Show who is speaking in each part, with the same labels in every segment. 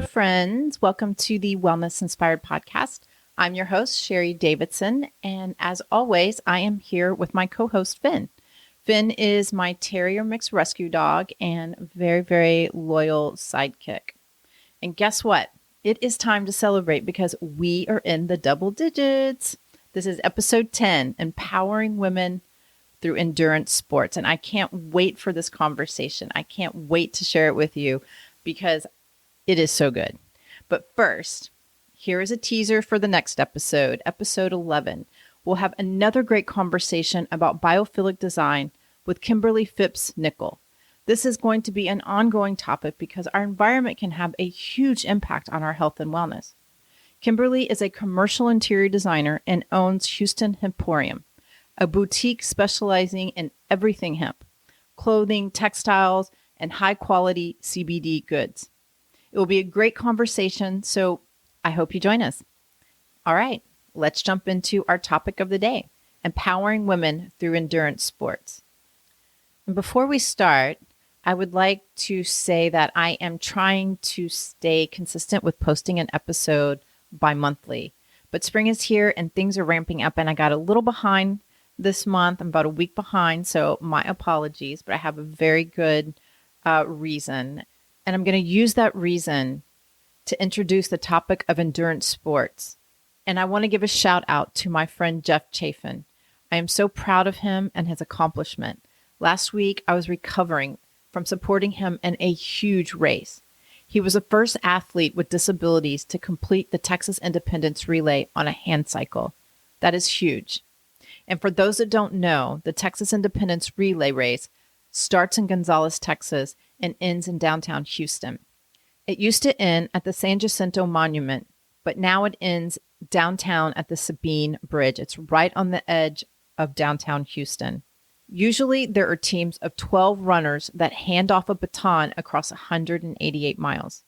Speaker 1: friends. Welcome to the Wellness Inspired Podcast. I'm your host, Sheri Davidson, and as always, I am here with my co-host, Finn. Finn is my terrier mix rescue dog and very, very loyal sidekick. And guess what? It is time to celebrate because we are in the double digits. This is episode 10, Empowering Women Through Endurance Sports. And I can't wait for this conversation. I can't wait to share it with you because it is so good. But first, here is a teaser for the next episode, episode 11. We'll have another great conversation about biophilic design with Kimberly Phipps-Nickel. This is going to be an ongoing topic because our environment can have a huge impact on our health and wellness. Kimberly is a commercial interior designer and owns Houston Hemporium, a boutique specializing in everything hemp, clothing, textiles, and high-quality CBD goods. It will be a great conversation, so I hope you join us. All right, let's jump into our topic of the day, empowering women through endurance sports. And before we start, I would like to say that I am trying to stay consistent with posting an episode bi-monthly. But spring is here and things are ramping up, and I got a little behind this month. I'm about a week behind, so my apologies, but I have a very good reason. And I'm going to use that reason to introduce the topic of endurance sports. And I want to give a shout out to my friend Jeff Chafin. I am so proud of him and his accomplishment. Last week, I was recovering from supporting him in a huge race. He was the first athlete with disabilities to complete the Texas Independence Relay on a hand cycle. That is huge. And for those that don't know, the Texas Independence Relay race starts in Gonzales, Texas, and ends in downtown Houston. It used to end at the San Jacinto Monument, but now it ends downtown at the Sabine Bridge. It's right on the edge of downtown Houston. Usually there are teams of 12 runners that hand off a baton across 188 miles.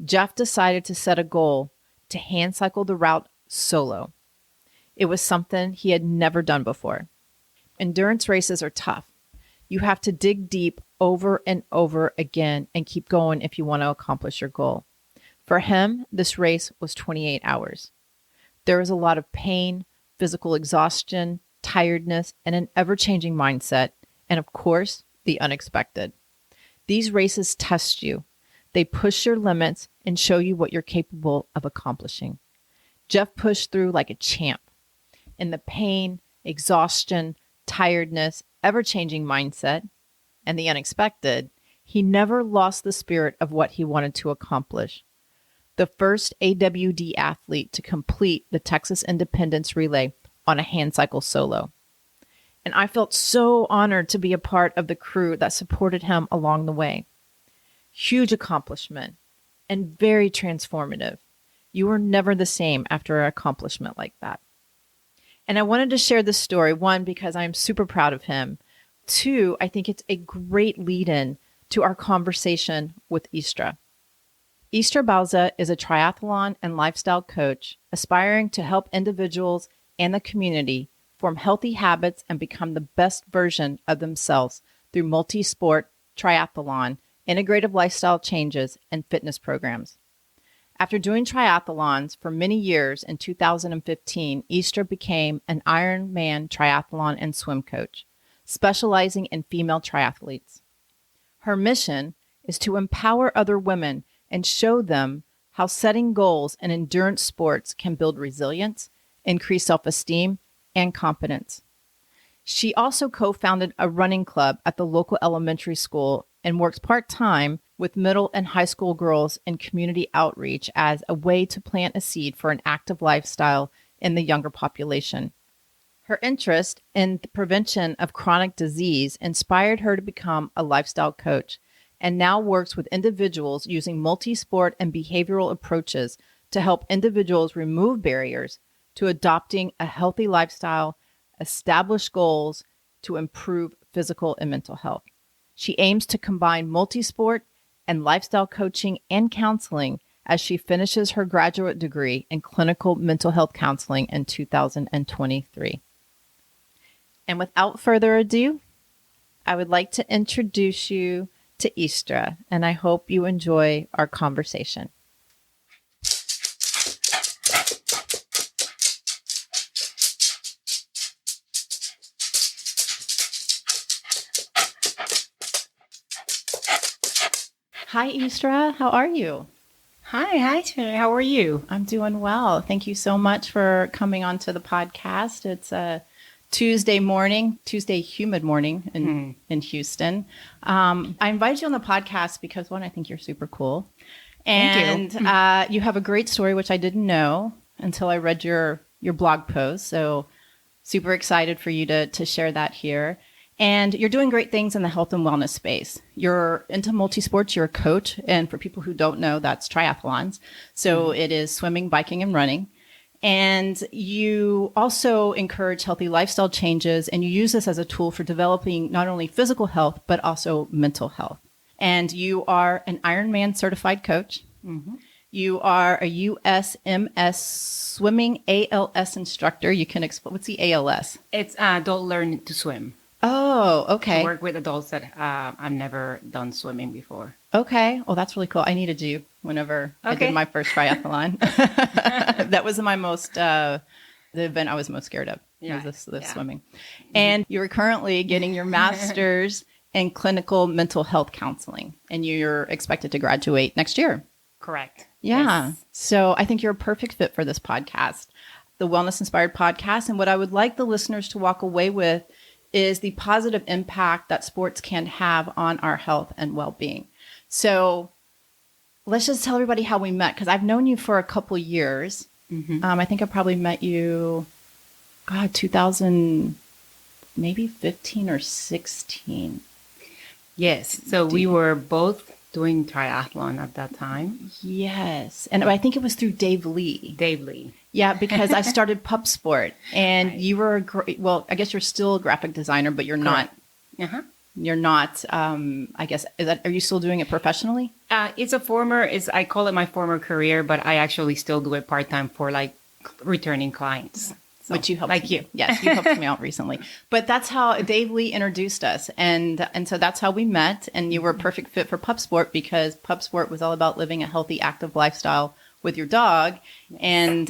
Speaker 1: Jeff decided to set a goal to hand cycle the route solo. It was something he had never done before. Endurance races are tough. You have to dig deep over and over again and keep going if you want to accomplish your goal. For him, this race was 28 hours. There was a lot of pain, physical exhaustion, tiredness, and an ever-changing mindset, and of course, the unexpected. These races test you. They push your limits and show you what you're capable of accomplishing. Jeff pushed through like a champ. In the pain, exhaustion, tiredness, ever-changing mindset, and the unexpected, he never lost the spirit of what he wanted to accomplish. The first AWD athlete to complete the Texas Independence Relay on a hand cycle solo. And I felt so honored to be a part of the crew that supported him along the way. Huge accomplishment and very transformative. You are never the same after an accomplishment like that. And I wanted to share this story, one, because I'm super proud of him. Two, I think it's a great lead-in to our conversation with Istra. Istra Bauza is a triathlon and lifestyle coach aspiring to help individuals and the community form healthy habits and become the best version of themselves through multisport, triathlon, integrative lifestyle changes, and fitness programs. After doing triathlons for many years in 2015, Istra became an Ironman triathlon and swim coach, specializing in female triathletes. Her mission is to empower other women and show them how setting goals in endurance sports can build resilience, increase self-esteem, and confidence. She also co-founded a running club at the local elementary school and works part-time with middle and high school girls in community outreach as a way to plant a seed for an active lifestyle in the younger population. Her interest in the prevention of chronic disease inspired her to become a lifestyle coach and now works with individuals using multi-sport and behavioral approaches to help individuals remove barriers to adopting a healthy lifestyle, establish goals to improve physical and mental health. She aims to combine multi-sport and lifestyle coaching and counseling as she finishes her graduate degree in clinical mental health counseling in 2023. And without further ado, I would like to introduce you to Istra, and I hope you enjoy our conversation. Hi, Istra. How are you?
Speaker 2: Hi, Sheri. How are you?
Speaker 1: I'm doing well. Thank you so much for coming onto the podcast. It's a Tuesday humid morning in Houston. I invited you on the podcast because, one, I think you're super cool.
Speaker 2: Thank you.
Speaker 1: And you have a great story, which I didn't know until I read your blog post. So super excited for you to share that here. And you're doing great things in the health and wellness space. You're into multisports. You're a coach. And for people who don't know, that's triathlons. So it is swimming, biking, and running. And you also encourage healthy lifestyle changes. And you use this as a tool for developing not only physical health, but also mental health. And you are an Ironman certified coach. You are a USMS swimming ALS instructor. You can explain, what's the ALS?
Speaker 2: It's adult learn to swim.
Speaker 1: Oh, okay.
Speaker 2: I work with adults that I've never done swimming before.
Speaker 1: Okay. Well, that's really cool. I needed you whenever I did my first triathlon. That was the event I was most scared of.
Speaker 2: Yeah.
Speaker 1: Was the swimming. And you're currently getting your master's in clinical mental health counseling, and you're expected to graduate next year.
Speaker 2: Correct.
Speaker 1: Yeah.
Speaker 2: Yes.
Speaker 1: So I think you're a perfect fit for this podcast, the Wellness Inspired podcast. And what I would like the listeners to walk away with is the positive impact that sports can have on our health and well-being. So let's just tell everybody how we met, because I've known you for a couple years. I think I probably met you, 2000, maybe 15 or 16.
Speaker 2: Yes. So we were both doing triathlon at that time.
Speaker 1: Yes. And I think it was through Dave Lee.
Speaker 2: Dave Lee.
Speaker 1: Yeah, because I started Pup Sport, and
Speaker 2: Right.
Speaker 1: you were I guess you're still a graphic designer, but you're not.
Speaker 2: Uh-huh.
Speaker 1: You're not. I guess are you still doing it professionally?
Speaker 2: I call it my former career, but I actually still do it part-time for like returning clients. So,
Speaker 1: Which you helped,
Speaker 2: like you.
Speaker 1: Yes, you helped me out recently. But that's how Dave Lee introduced us, and so that's how we met. And you were a perfect fit for Pup Sport because Pup Sport was all about living a healthy, active lifestyle with your dog. And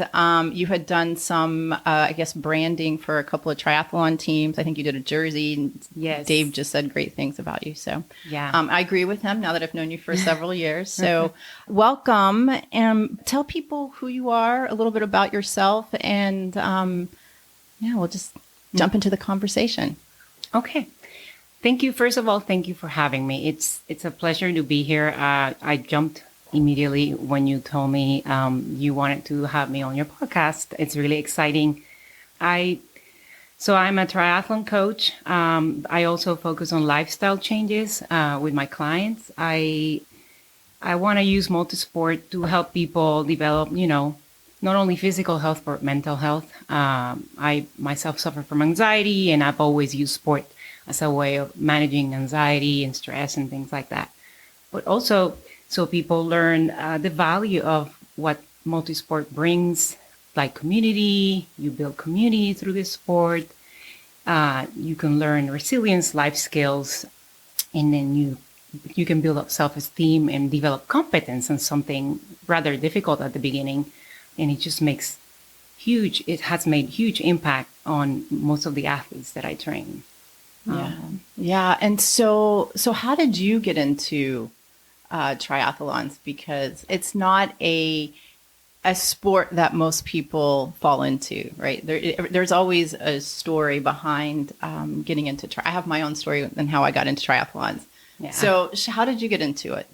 Speaker 1: you had done some, I guess, branding for a couple of triathlon teams. I think you did a jersey. And
Speaker 2: Yes.
Speaker 1: Dave just said great things about you. So
Speaker 2: Yeah.
Speaker 1: I agree with him now that I've known you for several years. So welcome, and tell people who you are, a little bit about yourself, and we'll just jump into the conversation.
Speaker 2: Okay. Thank you. First of all, thank you for having me. It's a pleasure to be here. I jumped immediately when you told me you wanted to have me on your podcast. It's really exciting. So I'm a triathlon coach. I also focus on lifestyle changes with my clients. I want to use multisport to help people develop, not only physical health, but mental health. I myself suffer from anxiety, and I've always used sport as a way of managing anxiety and stress and things like that. But also, so people learn the value of what multisport brings, like community. You build community through this sport. You can learn resilience, life skills, and then you can build up self-esteem and develop competence in something rather difficult at the beginning. And it just it has made huge impact on most of the athletes that I train.
Speaker 1: Yeah. And so how did you get into triathlons? Because it's not a sport that most people fall into, right? There's always a story behind getting into I have my own story and how I got into triathlons.
Speaker 2: Yeah.
Speaker 1: So how did you get into it?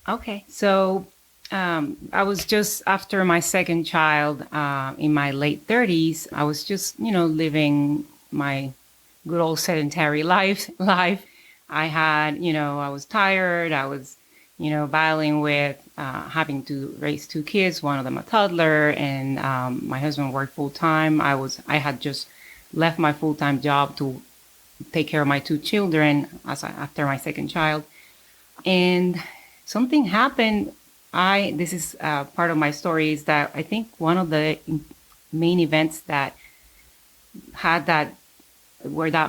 Speaker 2: Okay. So I was just after my second child in my late 30s. I was just, living my good old sedentary life. I had, I was tired. I was, battling with having to raise two kids, one of them a toddler, and my husband worked full time. I had just left my full-time job to take care of my two children after my second child. And something happened. This is part of my story, is that I think one of the main events that had that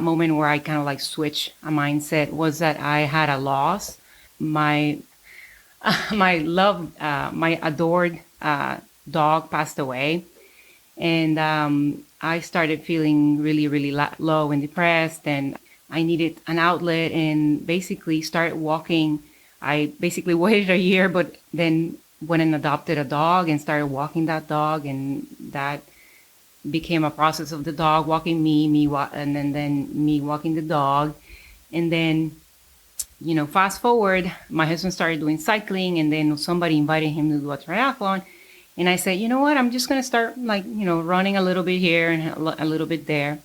Speaker 2: moment where I kind of like switched a mindset was that I had a loss. My adored dog passed away, and I started feeling really, really low and depressed, and I needed an outlet, and basically started walking I basically waited a year, but then went and adopted a dog and started walking that dog, and that became a process of the dog walking and then me walking the dog. And then, fast forward, my husband started doing cycling, and then somebody invited him to do a triathlon. And I said, you know what, I'm just going to start running a little bit here and a little bit there.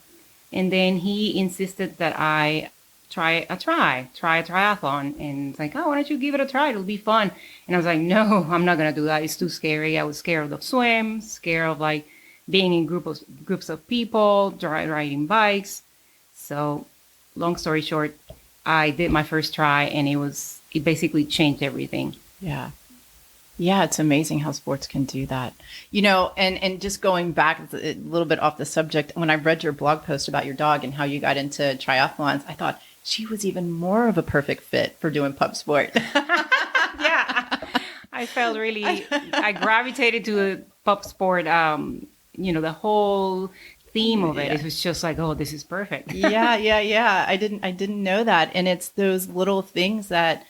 Speaker 2: And then he insisted that I try a triathlon. And it's like, oh, why don't you give it a try? It'll be fun. And I was like, no, I'm not going to do that. It's too scary. I was scared of the swim, scared of being in groups of people, riding bikes. So long story short, I did my first try, and it basically changed everything.
Speaker 1: Yeah. Yeah, it's amazing how sports can do that. And just going back a little bit off the subject, when I read your blog post about your dog and how you got into triathlons, I thought she was even more of a perfect fit for doing pup sport.
Speaker 2: Yeah. I felt I gravitated to pup sport. The whole theme of it was just like, oh, this is perfect.
Speaker 1: Yeah. I didn't know that. And it's those little things that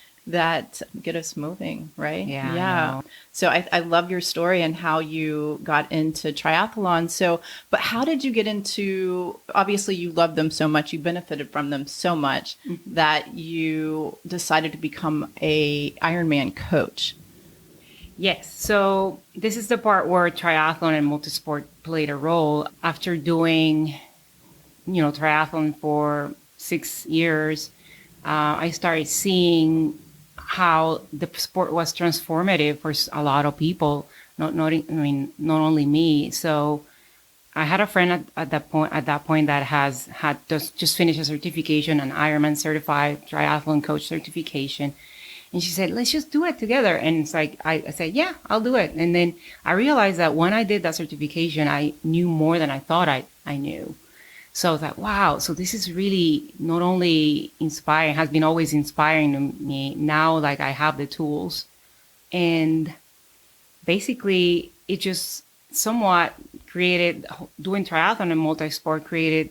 Speaker 1: get us moving, right?
Speaker 2: Yeah.
Speaker 1: So I love your story and how you got into triathlon. So, but how did you get into, obviously you love them so much, you benefited from them so much that you decided to become a Ironman coach.
Speaker 2: Yes. So this is the part where triathlon and multisport played a role. After doing, triathlon for 6 years, I started seeing how the sport was transformative for a lot of people, not only me. So I had a friend at that point that had just finished a certification, an Ironman certified triathlon coach certification. And she said, let's just do it together. And it's like, I said, yeah, I'll do it. And then I realized that when I did that certification, I knew more than I thought I knew. So I was like, wow, so this is really not only inspiring, has been always inspiring to me. Now, I have the tools. And basically, it just somewhat doing triathlon and multisport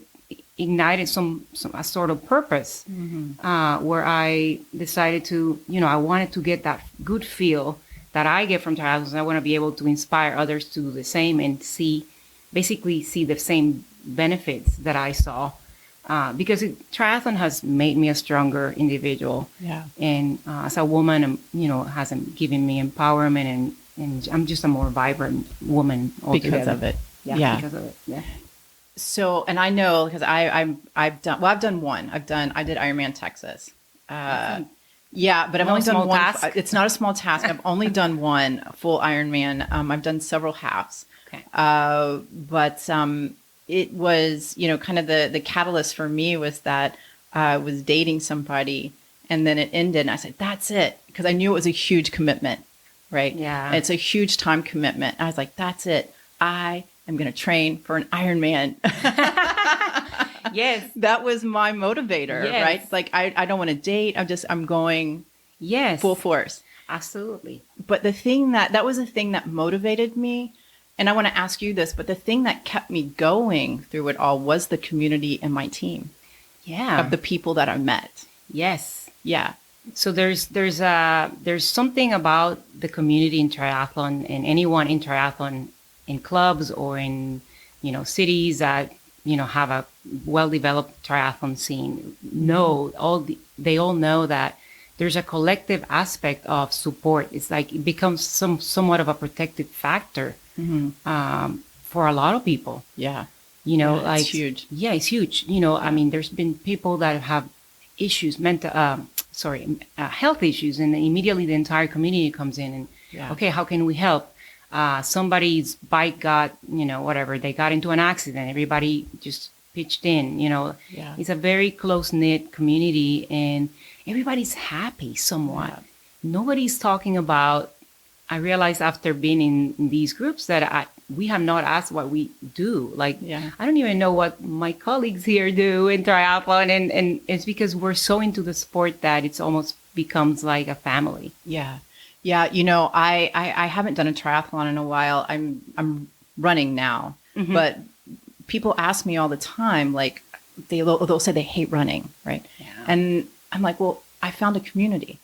Speaker 2: ignited a sort of purpose, where I decided to, I wanted to get that good feel that I get from triathlons. I want to be able to inspire others to do the same and see the same benefits that I saw, because triathlon has made me a stronger individual.
Speaker 1: Yeah. And
Speaker 2: as a woman, has given me empowerment, and I'm just a more vibrant woman altogether.
Speaker 1: Because of it.
Speaker 2: Yeah. Because of it. Yeah.
Speaker 1: So, and I know because I've done one. I did Ironman Texas. Yeah, but I've only done one.
Speaker 2: Task.
Speaker 1: It's not a small task. I've only done one full Ironman. I've done several halves.
Speaker 2: Okay.
Speaker 1: But it was, kind of the catalyst for me was that I was dating somebody, and then it ended, and I said, that's it, because I knew it was a huge commitment, right?
Speaker 2: Yeah.
Speaker 1: It's a huge time commitment. I was like, that's it. I am going to train for an Ironman.
Speaker 2: Yes.
Speaker 1: That was my motivator,
Speaker 2: yes.
Speaker 1: Right? Like, I don't want to date. I'm going full force.
Speaker 2: Absolutely.
Speaker 1: But that was the thing that motivated me. And I want to ask you this, but the thing that kept me going through it all was the community and my team.
Speaker 2: Yeah.
Speaker 1: Of the people that I met.
Speaker 2: Yes.
Speaker 1: Yeah.
Speaker 2: So there's something about the community in triathlon, and anyone in triathlon, in clubs or in, cities that, have a well-developed triathlon scene, they all know that there's a collective aspect of support. It's like it becomes somewhat of a protective factor for a lot of people.
Speaker 1: Yeah.
Speaker 2: It's
Speaker 1: huge.
Speaker 2: Yeah, it's huge. There's been people that have issues, health issues, and immediately the entire community comes in and, okay, how can we help? Somebody's bike got, whatever, they got into an accident. Everybody just pitched in, It's a very close-knit community, and everybody's happy somewhat. Yeah. Nobody's talking about, I realized after being in these groups that we have not asked what we do. I don't even know what my colleagues here do in triathlon. And it's because we're so into the sport that it's almost becomes like a family.
Speaker 1: Yeah. Yeah. I haven't done a triathlon in a while. I'm running now, but people ask me all the time, they'll say they hate running. Right. Yeah. And I'm like, well, I found a community.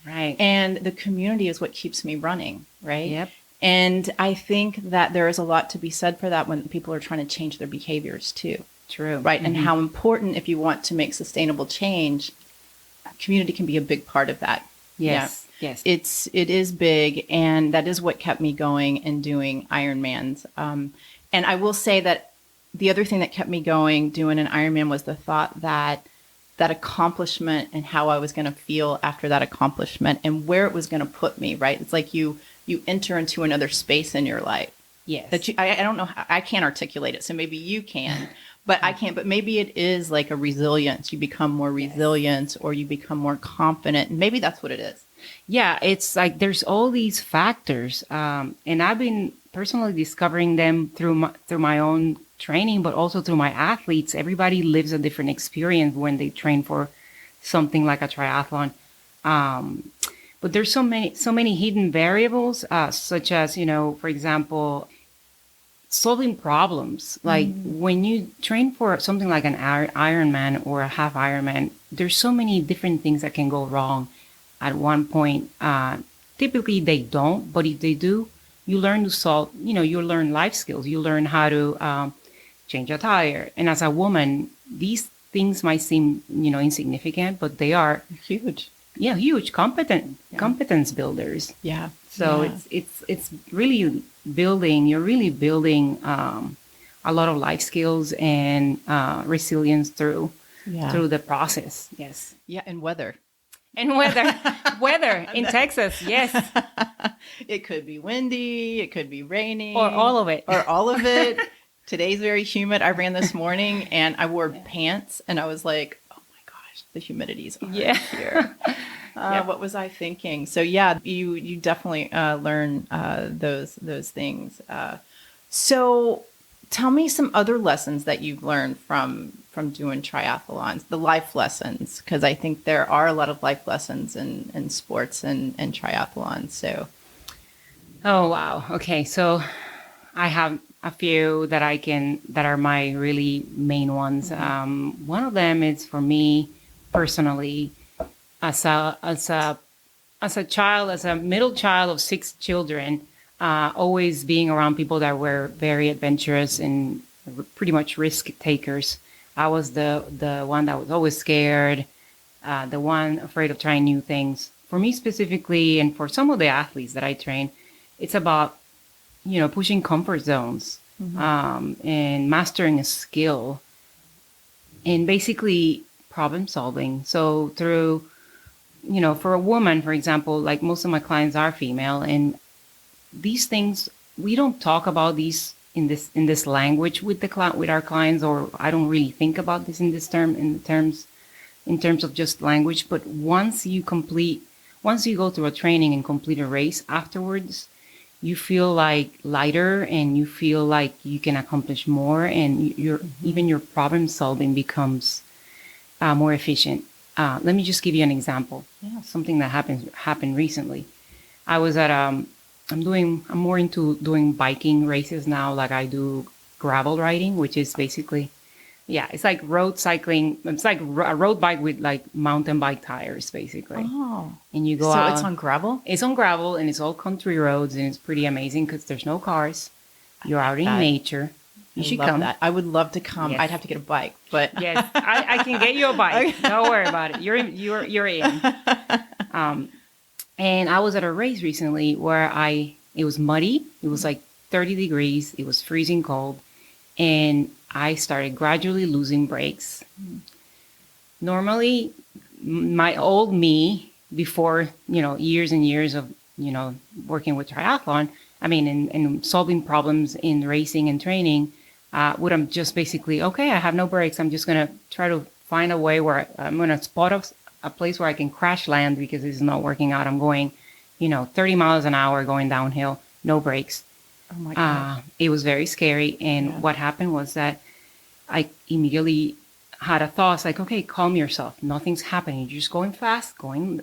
Speaker 2: Right.
Speaker 1: And the community is what keeps me running, right?
Speaker 2: Yep.
Speaker 1: And I think that there is a lot to be said for that when people are trying to change their behaviors too.
Speaker 2: True.
Speaker 1: Right. And how important, if you want to make sustainable change, community can be a big part of that.
Speaker 2: Yes.
Speaker 1: Yeah.
Speaker 2: Yes.
Speaker 1: It is big. And that is what kept me going and doing Ironmans. And I will say that the other thing that kept me going doing an Ironman was the thought that accomplishment and how I was going to feel after that accomplishment and where it was going to put me, right? It's like you enter into another space in your life.
Speaker 2: Yes.
Speaker 1: That I don't know, I can't articulate it. So maybe you can, but I can't, but maybe it is like a resilience. You become more resilient or you become more confident. And maybe that's what it is.
Speaker 2: Yeah. It's like, there's all these factors. And I've been personally discovering them through my own training, but also through my athletes. Everybody lives a different experience when they train for something like a triathlon. But there's so many hidden variables, such as, for example, solving problems. Like when you train for something like an Ironman or a half Ironman, there's so many different things that can go wrong at one point. Typically they don't, but if they do, you learn to solve, you learn life skills. You learn how to change a tire. And as a woman, these things might seem, insignificant, but they are
Speaker 1: Huge.
Speaker 2: Yeah, huge competence builders.
Speaker 1: Yeah.
Speaker 2: So it's really building. You're really building a lot of life skills and resilience through the process. Yes.
Speaker 1: Yeah, and weather.
Speaker 2: And weather in Texas. Yes.
Speaker 1: It could be windy. It could be raining.
Speaker 2: Or all of it.
Speaker 1: Today's very humid. I ran this morning and I wore pants and I was like, oh my gosh, the humidity's here. What was I thinking? So yeah, you definitely learn those things. So tell me some other lessons that you've learned from doing triathlons, the life lessons, because I think there are a lot of life lessons in sports and triathlons. So.
Speaker 2: Oh, wow. Okay. So I have a few that are my really main ones. Mm-hmm. One of them is for me personally, as a middle child of 6 children, always being around people that were very adventurous and pretty much risk takers. I was the one that was always scared, the one afraid of trying new things. For me specifically, and for some of the athletes that I train, it's about, pushing comfort zones, and mastering a skill and basically problem solving. So through, for a woman, for example, like most of my clients are female, and these things, we don't talk about these in this language with our clients, or I don't really think about this in terms of just language. But once you go through a training and complete a race afterwards, you feel like lighter and you feel like you can accomplish more, and even your problem solving becomes more efficient. Let me just give you an example. Yeah, something that happened recently. I was at I'm more into doing biking races now. Like I do gravel riding, which is basically, it's like road cycling. It's like a road bike with like mountain bike tires, basically.
Speaker 1: Oh,
Speaker 2: and you go out.
Speaker 1: So it's on gravel?
Speaker 2: It's on gravel, and it's all country roads, and it's pretty amazing because there's no cars. You're out in nature. You should come.
Speaker 1: That. I would love to come. Yes. I'd have to get a bike, but
Speaker 2: yes, I can get you a bike. Okay. Don't worry about it. You're in. And I was at a race recently where it was muddy. It was like 30 degrees. It was freezing cold. And I started gradually losing brakes. Normally, my old me, before, years and years of, working with triathlon, and solving problems in racing and training, would have just basically, okay, I have no brakes. I'm just going to try to find a way where I'm going to spot a place where I can crash land because this is not working out. I'm going, 30 miles an hour going downhill, no brakes.
Speaker 1: Oh my God.
Speaker 2: It was very scary. And what happened was that I immediately had a thought. It's like, okay, calm yourself. Nothing's happening. You're just going fast, going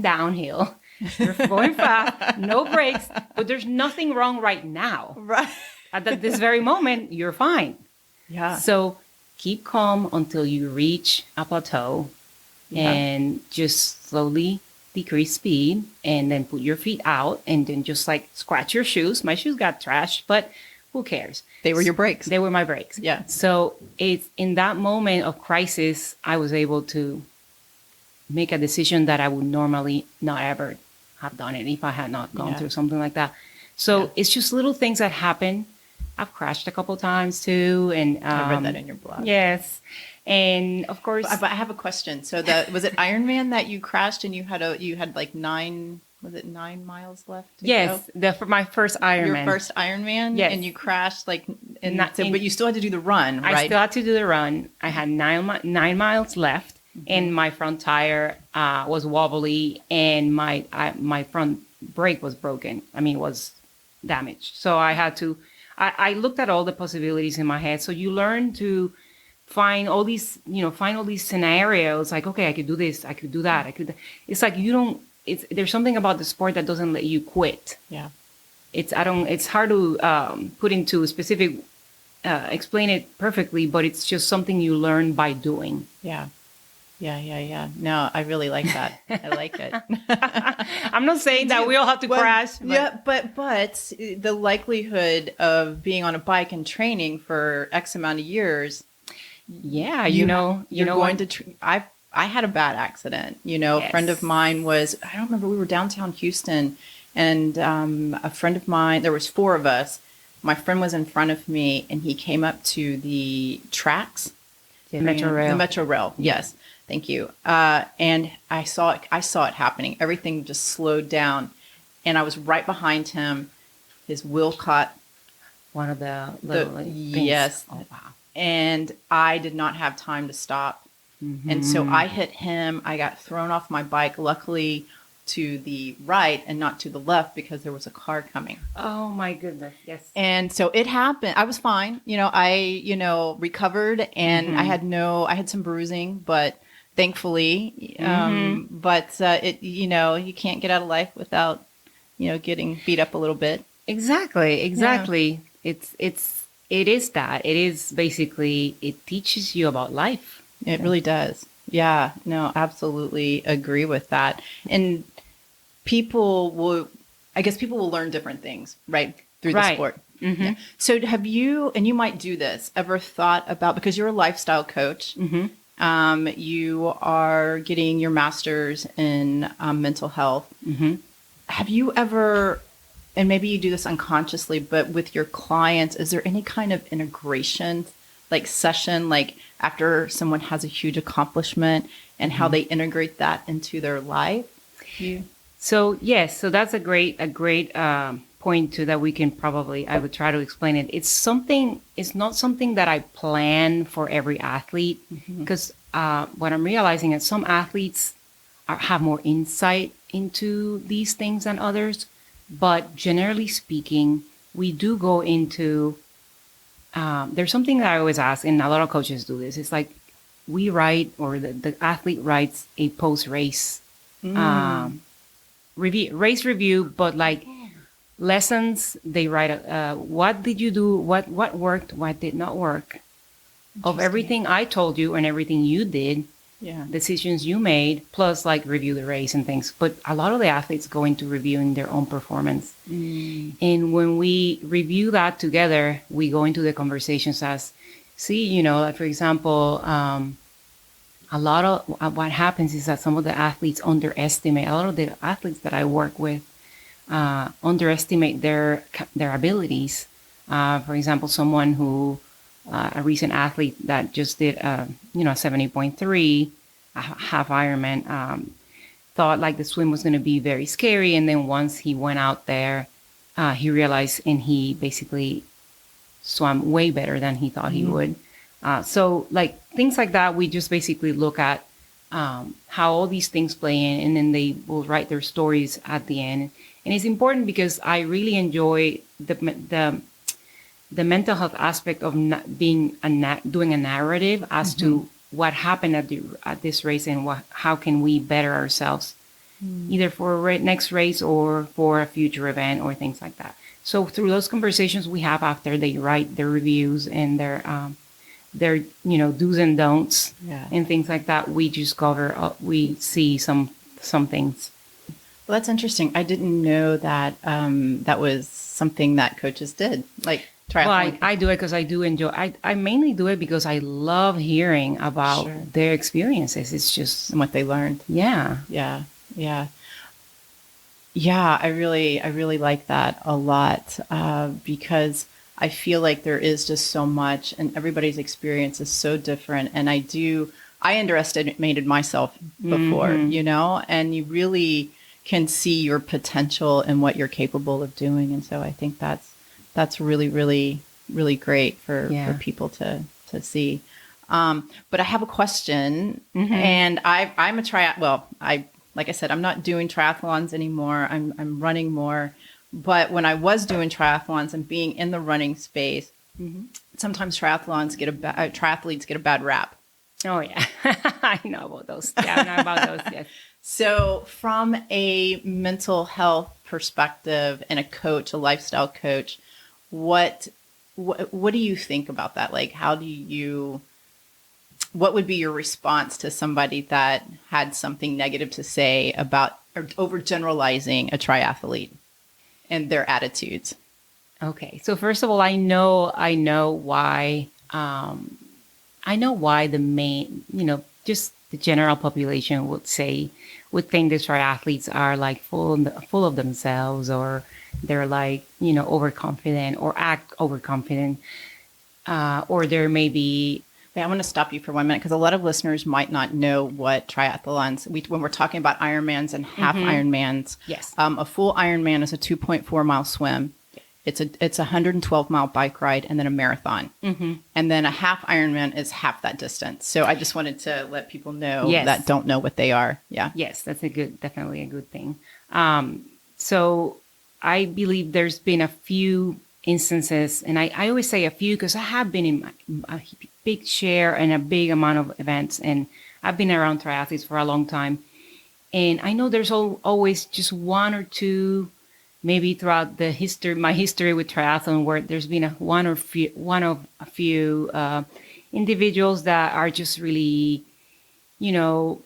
Speaker 2: downhill. You're going fast, no brakes, but there's nothing wrong right now.
Speaker 1: Right.
Speaker 2: At this very moment, you're fine. Yeah. So keep calm until you reach a plateau and just slowly decrease speed and then put your feet out and then just like scratch your shoes. My shoes got trashed, but who cares?
Speaker 1: They were your brakes.
Speaker 2: They were my brakes.
Speaker 1: Yeah.
Speaker 2: So it's in that moment of crisis, I was able to make a decision that I would normally not ever have done it if I had not gone through something like that. So it's just little things that happen. I've crashed a couple times too. And
Speaker 1: I read that in your blog.
Speaker 2: Yes. And of course,
Speaker 1: but I have a question. So was it Ironman that you crashed and you had like 9 miles left?
Speaker 2: Yes, for my first Ironman.
Speaker 1: Your first Ironman,
Speaker 2: yes.
Speaker 1: And you crashed but you still had to do the run, right?
Speaker 2: I still had to do the run. I had 9 miles left, and my front tire was wobbly, and my front brake was broken. I mean, it was damaged. So I had to. I looked at all the possibilities in my head. So you learn to find all these scenarios. Like, okay, I could do this, I could do that, It's like there's something about the sport that doesn't let you quit.
Speaker 1: Yeah.
Speaker 2: It's hard to put into specific, explain it perfectly, but it's just something you learn by doing.
Speaker 1: Yeah. Yeah. No, I really like that. I like it.
Speaker 2: I'm not saying that we all have to crash.
Speaker 1: But. Yeah, but the likelihood of being on a bike and training for X amount of years.
Speaker 2: Yeah,
Speaker 1: I had a bad accident. A friend of mine I don't remember, we were downtown Houston, and a friend of mine, there was 4 of us. My friend was in front of me, and he came up to the tracks.
Speaker 2: The Metro Rail.
Speaker 1: The Metro Rail, yes. Thank you. And I saw it happening. Everything just slowed down, and I was right behind him. His wheel caught
Speaker 2: one of the little things.
Speaker 1: Yes.
Speaker 2: Oh, wow.
Speaker 1: And I did not have time to stop. Mm-hmm. And so I hit him. I got thrown off my bike, luckily to the right and not to the left because there was a car coming.
Speaker 2: Oh my goodness. Yes.
Speaker 1: And so it happened. I was fine. I recovered, and I had some bruising, but thankfully, you can't get out of life without, getting beat up a little bit.
Speaker 2: Exactly. Yeah. It is basically, it teaches you about life.
Speaker 1: It really does. Yeah, no, absolutely agree with that. And people will learn different things, right? Through the sport. Mm-hmm. Yeah. So have you, and you might do this, ever thought about, because you're a lifestyle coach, you are getting your master's in mental health. Mm-hmm. Have you ever, and maybe you do this unconsciously, but with your clients, is there any kind of integration, like session, like after someone has a huge accomplishment and how they integrate that into their life?
Speaker 2: So yes, so that's a great point too that we can I would try to explain it. It's not something that I plan for every athlete, because what I'm realizing is some athletes have more insight into these things than others. But generally speaking, we do go into, there's something that I always ask, and a lot of coaches do this. It's like we write, or the athlete writes a post-race race review, but like lessons, they write, what did you do? What worked? What did not work? Of everything I told you and everything you did, decisions you made, plus like review the race and things. But a lot of the athletes go into reviewing their own performance. And when we review that together, we go into the conversations as, like for example, a lot of what happens is that some of the athletes underestimate, a lot of the athletes that I work with underestimate their abilities. For example, someone who, a recent athlete that just did, a 70.3, a half Ironman, thought like the swim was going to be very scary. And then once he went out there, he realized, and he basically swam way better than he thought he would. So like things like that, we just basically look at how all these things play in, and then they will write their stories at the end. And it's important because I really enjoy the mental health aspect of doing a narrative as to what happened at this race and how can we better ourselves, either for a next race or for a future event or things like that. So through those conversations we have after they write their reviews and their do's and don'ts and things like that, we just we see some things.
Speaker 1: Well, that's interesting. I didn't know that that was something that coaches did, like
Speaker 2: Well,
Speaker 1: triathlon.
Speaker 2: I do it because I do enjoy. I mainly do it because I love hearing about
Speaker 1: Sure.
Speaker 2: their experiences. It's just,
Speaker 1: And what they learned.
Speaker 2: yeah.
Speaker 1: Yeah. Yeah. Yeah. I really like that a lot because I feel like there is just so much and everybody's experience is so different. And I underestimated myself before,
Speaker 2: Hmm.
Speaker 1: and you really can see your potential and what you're capable of doing. And so I think that's really, really, really great for
Speaker 2: Yeah.
Speaker 1: people to see. But I have a question,
Speaker 2: Hmm.
Speaker 1: and I'm a well, like I said, I'm not doing triathlons anymore. I'm running more. But when I was doing triathlons and being in the running space, sometimes triathletes get a bad rap.
Speaker 2: Oh yeah, I know about those. Yeah, I know about those. Yes.
Speaker 1: So, from a mental health perspective and a lifestyle coach, what what do you think about that? Like, what would be your response to somebody that had something negative to say about or overgeneralizing a triathlete and their attitudes?
Speaker 2: Okay. So first of all, I know why. I know why the main, just the general population would think the triathletes are like full of themselves, or they're like, overconfident or act overconfident, or there may be.
Speaker 1: Wait, I want to stop you for 1 minute because a lot of listeners might not know what triathlons. When we're talking about Ironmans and half Ironmans,
Speaker 2: Yes.
Speaker 1: a full Ironman is a 2.4 mile swim. It's a 112 mile bike ride and then a marathon, and then a half Ironman is half that distance. So I just wanted to let people know
Speaker 2: Yes.
Speaker 1: that don't know what they are. Yeah.
Speaker 2: Yes, that's definitely a good thing. So I believe there's been a few instances, and I always say a few because I have been in a big share and a big amount of events, and I've been around triathletes for a long time. And I know there's always just one or two, maybe throughout my history with triathlon, where there's been one of a few individuals that are just really, you know,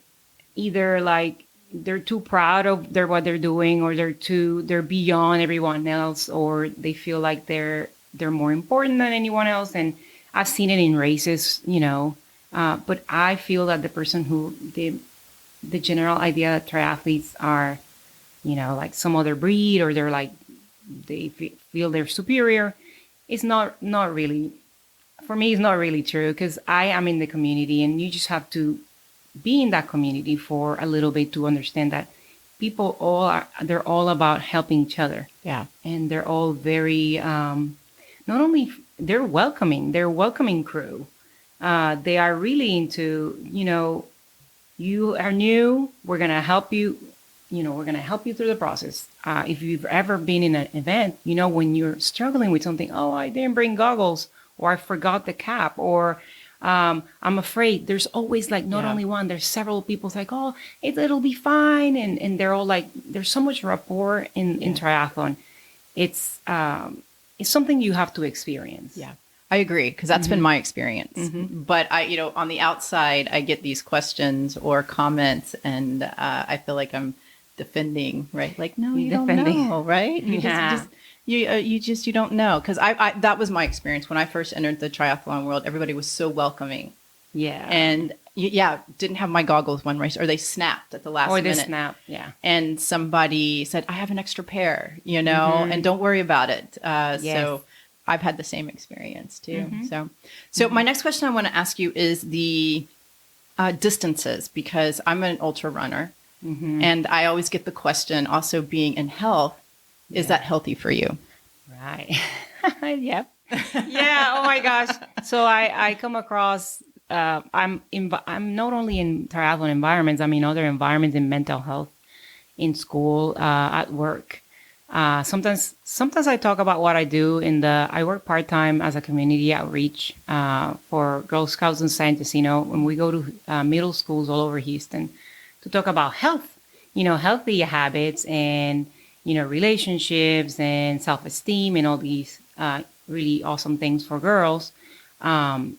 Speaker 2: either like they're too proud of what they're doing, or they're beyond everyone else, or they feel like they're more important than anyone else. And I've seen it in races, but I feel that the general idea that triathletes are, like some other breed, or they're like they feel they're superior, is not really, for me, it's not really true, because I am in the community, and you just have to be in that community for a little bit to understand that they're all about helping each other.
Speaker 1: Yeah.
Speaker 2: And they're all very, not only they're welcoming crew. They are really into, you are new, we're going to help you, we're going to help you through the process. If you've ever been in an event, when you're struggling with something, oh, I didn't bring goggles, or I forgot the cap, or I'm afraid, there's always like not only one, there's several people. It's like, oh, it'll be fine. And they're all like, there's so much rapport in triathlon. It's something you have to experience.
Speaker 1: Yeah. I agree, because that's been my experience. But on the outside, I get these questions or comments, and I feel like I'm defending, right? Like, no, you don't know, right? You don't know, because I that was my experience when I first entered the triathlon world. Everybody was so welcoming.
Speaker 2: Yeah.
Speaker 1: And didn't have my goggles one race, or they snapped at the last minute.
Speaker 2: Or they snap, yeah.
Speaker 1: And somebody said, I have an extra pair, and don't worry about it.
Speaker 2: Yes.
Speaker 1: So I've had the same experience too. So my next question I want to ask you is the distances, because I'm an ultra runner, and I always get the question, also being in health, is that healthy for you?
Speaker 2: Right. Yep. Yeah. Oh my gosh. So I come across, I'm not only in triathlon environments, I'm in other environments, in mental health, in school, at work. Sometimes I talk about what I do I work part-time as a community outreach, for Girl Scouts and Scientists, when we go to middle schools all over Houston to talk about health, healthy habits, and, relationships and self-esteem, and all these, really awesome things for girls. And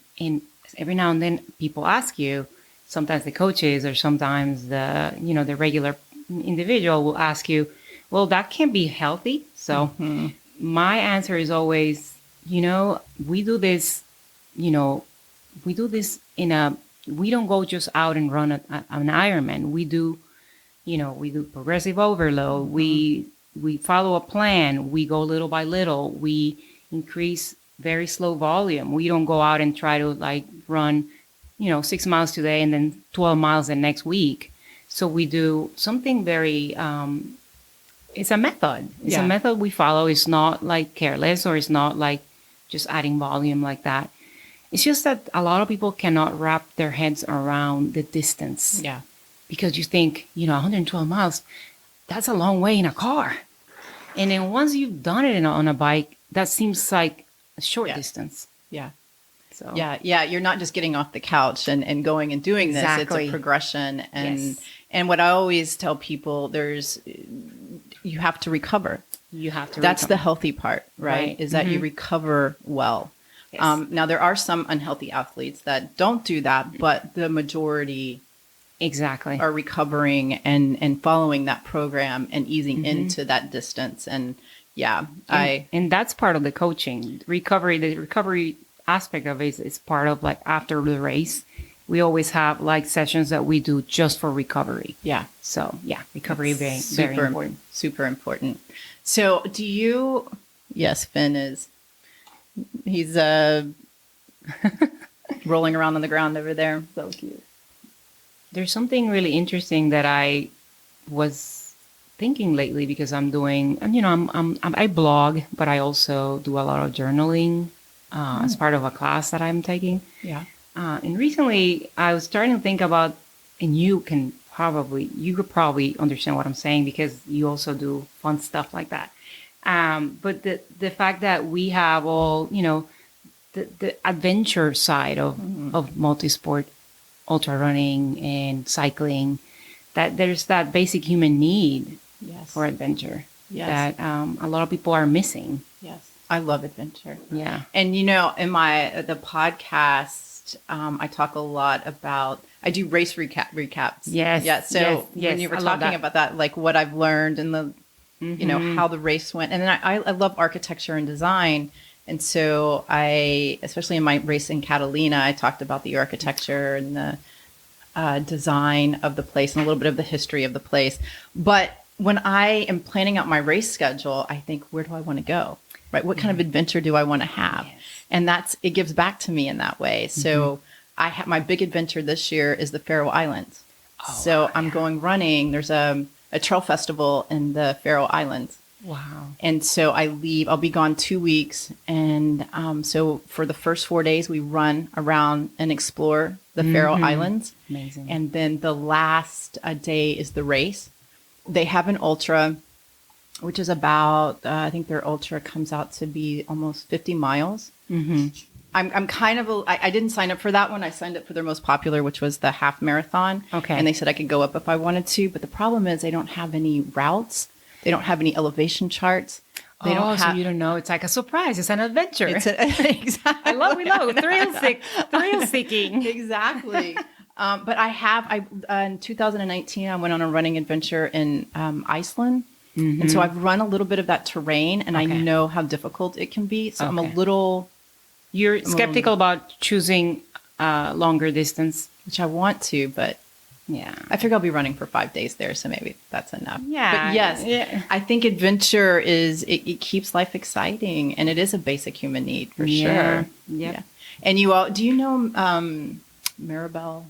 Speaker 2: every now and then people ask you, sometimes the coaches, or sometimes the regular, individual will ask you, well, that can't be healthy. So my answer is always, we do this, we don't go just out and run an Ironman. We do progressive overload. We follow a plan. We go little by little. We increase very slow volume. We don't go out and try to like run, 6 miles today and then 12 miles the next week. So we do something very, it's a method. It's a method we follow. It's not like careless, or it's not like just adding volume like that. It's just that a lot of people cannot wrap their heads around the distance.
Speaker 1: Yeah.
Speaker 2: Because you think, 112 miles, that's a long way in a car. And then once you've done it on a bike, that seems like a short distance.
Speaker 1: Yeah.
Speaker 2: So
Speaker 1: Yeah. You're not just getting off the couch and going and doing this.
Speaker 2: Exactly.
Speaker 1: It's a progression. And what I always tell people, you have to recover. That's the healthy part, right? Is that you recover well. Yes. Now, there are some unhealthy athletes that don't do that, but the majority are recovering and following that program and easing into that distance. And and
Speaker 2: that's part of the coaching recovery. The recovery aspect of it is part of like after the race. We always have like sessions that we do just for recovery. Yeah. So recovery is very important.
Speaker 1: Super important. So yes, Finn he's rolling around on the ground over there. So cute.
Speaker 2: There's something really interesting that I was thinking lately, because I'm doing, I blog, but I also do a lot of journaling as part of a class that I'm taking. Yeah. And recently I was starting to think about, and you could probably understand what I'm saying, because you also do fun stuff like that. But the fact that we have all, the adventure side of multisport, ultra running and cycling, that there's that basic human need for adventure that a lot of people are missing. Yes.
Speaker 1: I love adventure.
Speaker 2: Yeah.
Speaker 1: And, in the podcast, I talk a lot about, I do race recaps.
Speaker 2: Yes.
Speaker 1: Yeah. So when you were talking about that, like what I've learned and the, how the race went. And then I love architecture and design. And so especially in my race in Catalina, I talked about the architecture and the design of the place and a little bit of the history of the place. But when I am planning out my race schedule, I think, where do I want to go? Right? What kind of adventure do I want to have? Yes. And it gives back to me in that way. So my big adventure this year is the Faroe Islands. I'm going running. There's a trail festival in the Faroe Islands.
Speaker 2: Wow.
Speaker 1: And so I'll be gone 2 weeks. And so for the first 4 days, we run around and explore the Faroe Islands.
Speaker 2: Amazing.
Speaker 1: And then the last day is the race. They have an ultra, which is about, I think their ultra comes out to be almost 50 miles. Mm-hmm. I'm kind of, I didn't sign up for that one. I signed up for their most popular, which was the half marathon. Okay. And they said I could go up if I wanted to. But the problem is they don't have any routes. They don't have any elevation charts.
Speaker 2: So you don't know. It's like a surprise. It's an adventure. Exactly. We love thrill seeking.
Speaker 1: Exactly. But in 2019, I went on a running adventure in Iceland. Mm-hmm. And so I've run a little bit of that terrain, and I know how difficult it can be. So I'm a little...
Speaker 2: You're skeptical about choosing longer distance?
Speaker 1: Which I want to, but... Yeah, I figure I'll be running for 5 days there, so maybe that's enough.
Speaker 2: Yeah,
Speaker 1: but yes, I think adventure it keeps life exciting, and it is a basic human need for sure. Yeah. And you all, do you know Maribel?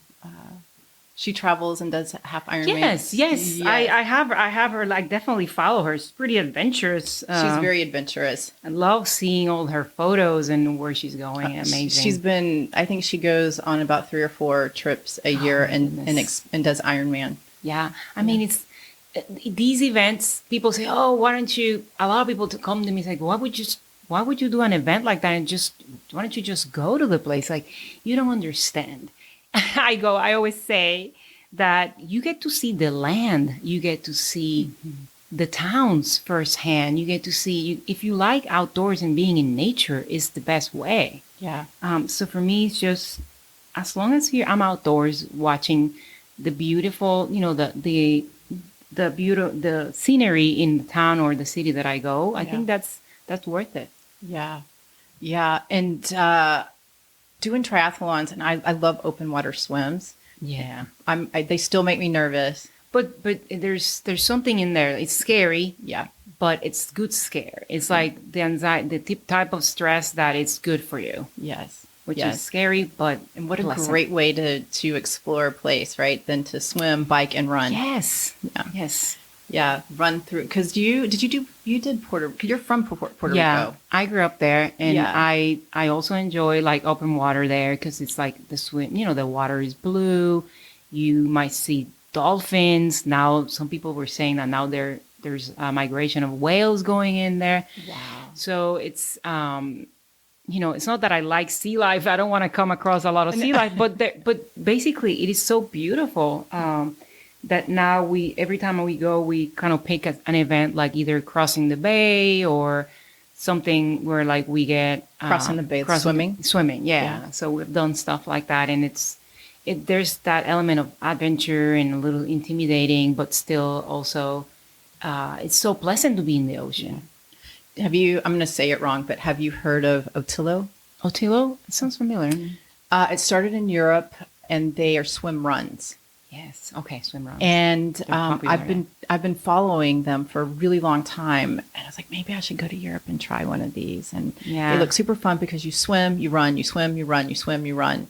Speaker 1: She travels and does half Ironman.
Speaker 2: Yes. I have her. Like, definitely follow her. She's pretty adventurous.
Speaker 1: She's very adventurous.
Speaker 2: I love seeing all her photos and where she's going. Amazing.
Speaker 1: I think she goes on about 3 or 4 trips a year and does Ironman.
Speaker 2: Yeah. I mean, it's these events, people say, oh, why don't you, a lot of people come to me and say, why would you do an event like that? And why don't you just go to the place? Like, you don't understand. I always say that you get to see the land, you get to see the towns firsthand, you get to see, if you like outdoors and being in nature is the best way.
Speaker 1: Yeah.
Speaker 2: So for me, it's just, as long as I'm outdoors watching the beautiful, the the scenery in the town or the city that I go, I think that's worth it.
Speaker 1: Yeah. Yeah. And doing triathlons, and I love open water swims.
Speaker 2: Yeah.
Speaker 1: They still make me nervous.
Speaker 2: But there's something in there. It's scary.
Speaker 1: Yeah.
Speaker 2: But it's good scare. It's like the anxiety, the type of stress that it's good for you.
Speaker 1: Yes.
Speaker 2: Which is scary, but
Speaker 1: and what a
Speaker 2: pleasant.
Speaker 1: great way to explore a place, right? Than to swim, bike, and run.
Speaker 2: Yes.
Speaker 1: Yeah.
Speaker 2: Yes.
Speaker 1: Yeah. Run through. Because you did Puerto. You're from Puerto Rico.
Speaker 2: I grew up there, and
Speaker 1: Yeah.
Speaker 2: I also enjoy like open water there because it's like the swim. You know, the water is blue. You might see dolphins. Now, some people were saying that now there's a migration of whales going in there.
Speaker 1: Wow.
Speaker 2: So it's it's not that I like sea life. I don't want to come across a lot of sea life, but basically it is so beautiful that now every time we go, we kind of pick an event like either crossing the bay or something where like we get
Speaker 1: Crossing the bay,
Speaker 2: swimming. Yeah. So we've done stuff like that, and there's that element of adventure and a little intimidating, but still also it's so pleasant to be in the ocean.
Speaker 1: I'm going to say it wrong, but have you heard of Otillo?
Speaker 2: Otillo? It sounds familiar.
Speaker 1: It started in Europe, and they are swim runs.
Speaker 2: Yes. Okay. Swim runs.
Speaker 1: And I've been following them for a really long time, and I was like, maybe I should go to Europe and try one of these. And they look super fun because you swim, you run, you swim, you run, you swim, you run.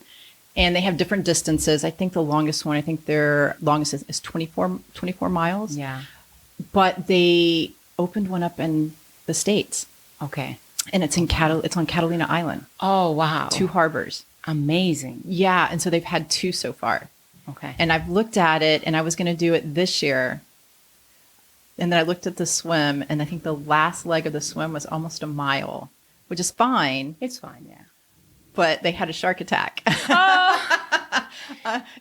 Speaker 1: And they have different distances. I think the longest one, their longest is 24 miles.
Speaker 2: Yeah.
Speaker 1: But they opened one up in the States.
Speaker 2: Okay.
Speaker 1: And it's on Catalina Island.
Speaker 2: Oh, wow.
Speaker 1: 2 harbors.
Speaker 2: Amazing.
Speaker 1: Yeah. And so they've had 2 so far.
Speaker 2: Okay.
Speaker 1: And I've looked at it, and I was going to do it this year. And then I looked at the swim, and I think the last leg of the swim was almost a mile, which is fine.
Speaker 2: It's fine, yeah.
Speaker 1: But they had a shark attack.
Speaker 2: Oh.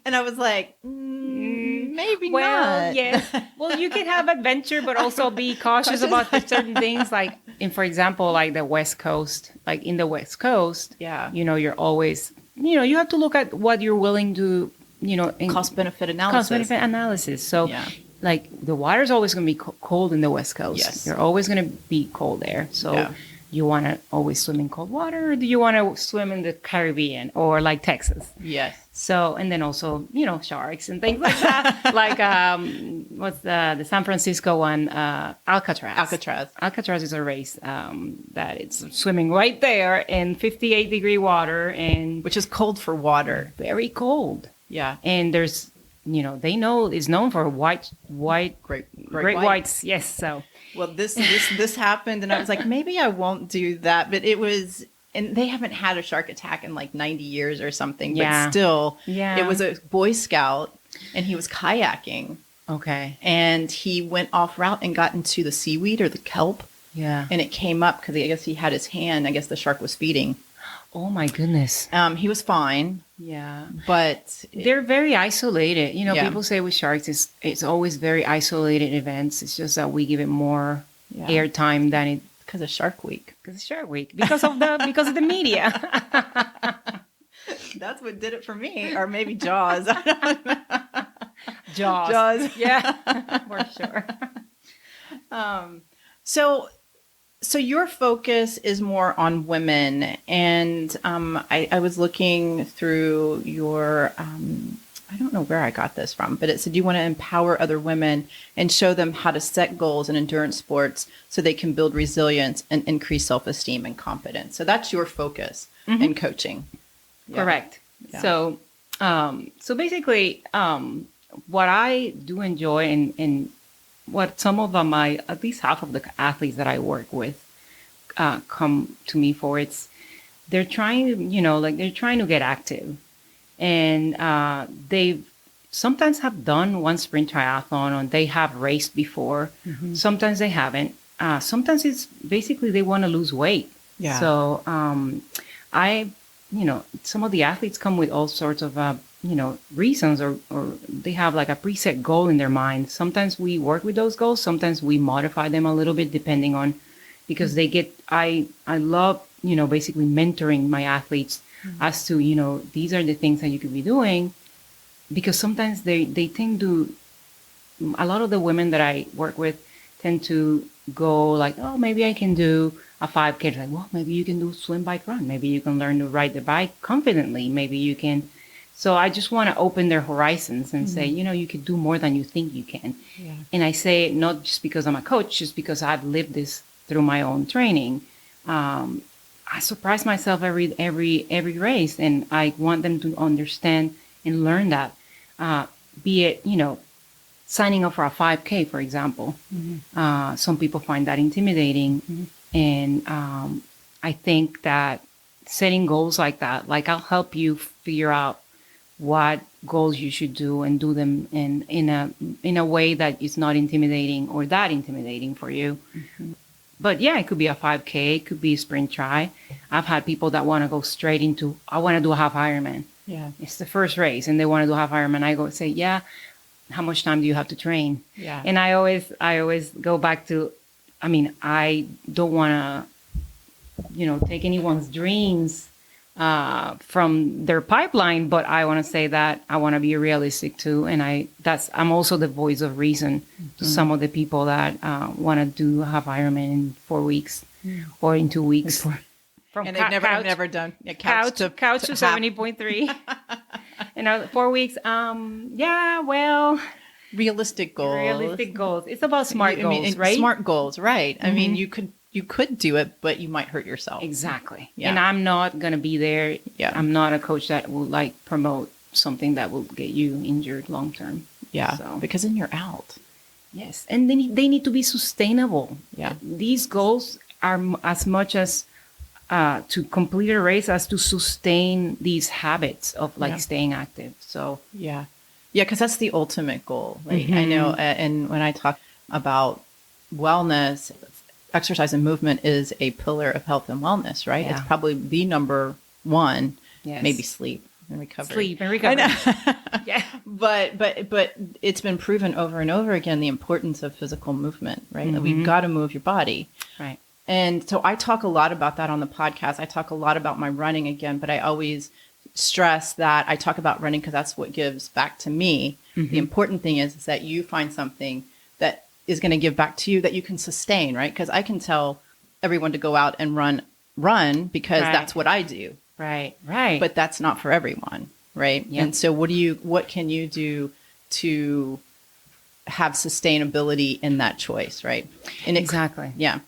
Speaker 1: And I was like, maybe
Speaker 2: well,
Speaker 1: not.
Speaker 2: Yes. Well, you can have adventure, but also be cautious about certain things. Like, for example, like the West Coast, like in the West Coast, you're always, you have to look at what you're willing to,
Speaker 1: cost-benefit analysis.
Speaker 2: So, like, the water is always going to be cold in the West Coast.
Speaker 1: Yes.
Speaker 2: You're always going to be cold there. So you want to always swim in cold water, or do you want to swim in the Caribbean or like Texas?
Speaker 1: Yes.
Speaker 2: So, and then also, sharks and things like that. Like, what's the San Francisco one? Alcatraz. Alcatraz is a race that it's swimming right there in 58-degree water,
Speaker 1: which is cold for water.
Speaker 2: Very cold.
Speaker 1: Yeah.
Speaker 2: And there's, they know it's known for great whites. Yes. So.
Speaker 1: Well, this happened, and I was like, maybe I won't do that. But it was, and they haven't had a shark attack in like 90 years or something.
Speaker 2: Yeah.
Speaker 1: But still, it was a Boy Scout, and he was kayaking.
Speaker 2: Okay.
Speaker 1: And he went off route and got into the seaweed or the kelp.
Speaker 2: Yeah.
Speaker 1: And it came up because I guess he had his hand. I guess the shark was feeding.
Speaker 2: Oh my goodness.
Speaker 1: He was fine.
Speaker 2: Yeah.
Speaker 1: But
Speaker 2: they're very isolated. People say with sharks, it's always very isolated events. It's just that we give it more airtime than it.
Speaker 1: Because of Shark Week.
Speaker 2: Because of the media.
Speaker 1: That's what did it for me. Or maybe Jaws. I don't know.
Speaker 2: Jaws. Yeah, for sure.
Speaker 1: So your focus is more on women, and I was looking through your, I don't know where I got this from, but it said you want to empower other women and show them how to set goals in endurance sports so they can build resilience and increase self-esteem and confidence. So that's your focus in coaching.
Speaker 2: Yeah. Correct. Yeah. So basically, what I do enjoy and what some of at least half of the athletes that I work with come to me for, they're trying to get active, and they sometimes have done one sprint triathlon, or they have raced before. Mm-hmm. Sometimes they haven't. Sometimes it's basically they want to lose weight. Yeah. So some of the athletes come with all sorts of reasons, or they have like a preset goal in their mind. Sometimes we work with those goals. Sometimes we modify them a little bit depending on, because I love, basically mentoring my athletes as to, these are the things that you could be doing, because sometimes they tend to, a lot of the women that I work with tend to go like, oh, maybe I can do a 5K. It's like, well, maybe you can do swim, bike, run. Maybe you can learn to ride the bike confidently. Maybe you can. So I just want to open their horizons and say, you can do more than you think you can. Yeah. And I say it not just because I'm a coach, just because I've lived this through my own training. I surprise myself every race, and I want them to understand and learn that. Be it, signing up for a 5K, for example. Some people find that intimidating. And I think that setting goals like that, like I'll help you figure out what goals you should do and do them in a way that is not intimidating or that intimidating for you. But yeah, it could be a 5K, it could be a sprint try. I've had people that want to go straight into, I want to do a half Ironman. Yeah. It's the first race and they want to do a half Ironman. I go say, yeah, how much time do you have to train? Yeah. And I always go back to, I don't want to, take anyone's dreams from their pipeline, but I want to say that I want to be realistic too. And I'm also the voice of reason to some of the people that want to do half Ironman in 4 weeks or in 2 weeks.
Speaker 1: And they've never done
Speaker 2: couch to 70.3. 4 weeks.
Speaker 1: Realistic goals.
Speaker 2: It's about smart goals, right?
Speaker 1: Smart goals, right? I mean, you could do it, but you might hurt yourself.
Speaker 2: Exactly. Yeah. And I'm not going to be there. Yeah. I'm not a coach that will promote something that will get you injured long term.
Speaker 1: Yeah. Because then you're out.
Speaker 2: Yes. And they need to be sustainable. Yeah. These goals are as much as to complete a race as to sustain these habits of staying active. So
Speaker 1: yeah, because that's the ultimate goal. I know, and when I talk about wellness, exercise and movement is a pillar of health and wellness, right? Yeah. It's probably the number one. Yes. Maybe sleep and recovery. Yeah, but it's been proven over and over again the importance of physical movement, right? That we've got to move your body,
Speaker 2: right?
Speaker 1: And so I talk a lot about that on the podcast. I talk a lot about my running again, but I always stress that I talk about running because that's what gives back to me. The important thing is that you find something that is going to give back to you that you can sustain, right? Because I can tell everyone to go out and run because that's what I do.
Speaker 2: Right.
Speaker 1: But that's not for everyone, right? Yep. And so what can you do to have sustainability in that choice, right? And
Speaker 2: exactly.
Speaker 1: Yeah.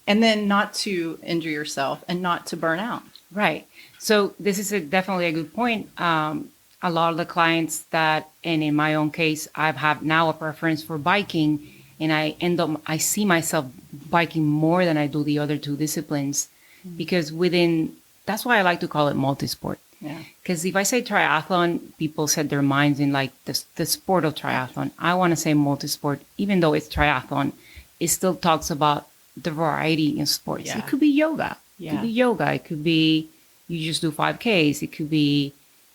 Speaker 1: And then not to injure yourself and not to burn out.
Speaker 2: Right. So this is definitely a good point. A lot of the clients and in my own case, I have now a preference for biking, and I see myself biking more than I do the other two disciplines because that's why I like to call it multisport. Yeah. Because if I say triathlon, people set their minds in the sport of triathlon. I want to say multisport, even though it's triathlon, it still talks about the variety in sports. Yeah. It could be yoga. Yeah. It could be yoga. It could be you just do 5Ks. It could be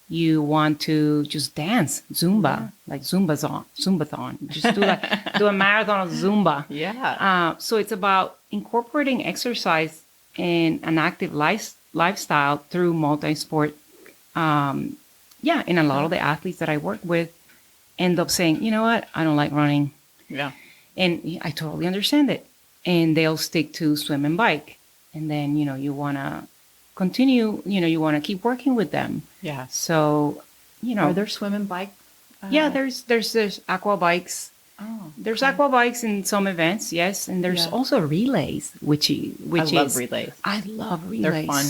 Speaker 2: you want to just dance, Zumba, like Zumbathon. Just do a marathon of Zumba.
Speaker 1: Yeah.
Speaker 2: So it's about incorporating exercise and an active lifestyle through multi-sport. And a lot of the athletes that I work with end up saying, you know what, I don't like running.
Speaker 1: Yeah.
Speaker 2: And I totally understand it. And they'll stick to swim and bike. And then, you want to continue, you want to keep working with them.
Speaker 1: Yeah.
Speaker 2: So,
Speaker 1: Are there swim and bike?
Speaker 2: Yeah, there's aqua bikes. Oh. There's aqua bikes in some events, yes. And there's also relays, which I love relays. I love relays.
Speaker 1: They're fun.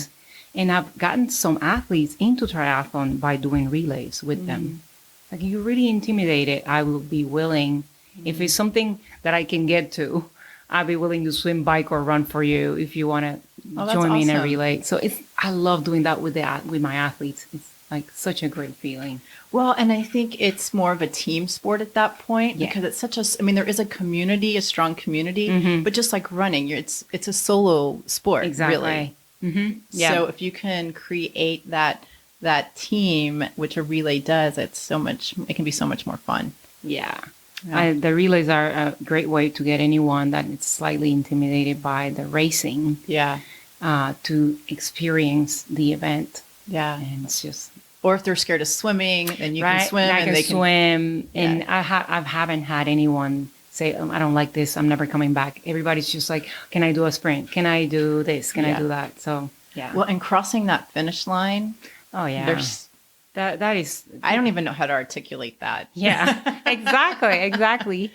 Speaker 2: And I've gotten some athletes into triathlon by doing relays with them. Like, you're really intimidated. I will be willing, if it's something that I can get to, I'll be willing to swim, bike, or run for you if you want to join me in a relay. So I love doing that with my athletes. It's like such a great feeling.
Speaker 1: Well, and I think it's more of a team sport at that point because it's there is a community, a strong community, but just like running, it's a solo sport, really.
Speaker 2: Mm-hmm. Yeah.
Speaker 1: So if you can create that team, which a relay does, it can be so much more fun.
Speaker 2: Yeah. The relays are a great way to get anyone that is slightly intimidated by the racing to experience the event.
Speaker 1: Yeah.
Speaker 2: And it's just
Speaker 1: Or if they're scared of swimming, then you can
Speaker 2: right?
Speaker 1: swim
Speaker 2: I
Speaker 1: and
Speaker 2: can
Speaker 1: they can.
Speaker 2: swim,
Speaker 1: Yeah.
Speaker 2: and I haven't had anyone say, I don't like this. I'm never coming back. Everybody's just like, can I do a sprint? Can I do this? Can I
Speaker 1: Yeah.
Speaker 2: do that? So yeah.
Speaker 1: Well, and crossing that finish line,
Speaker 2: Oh yeah.
Speaker 1: there's,
Speaker 2: That is.
Speaker 1: I don't even know how to articulate that.
Speaker 2: Yeah. Exactly.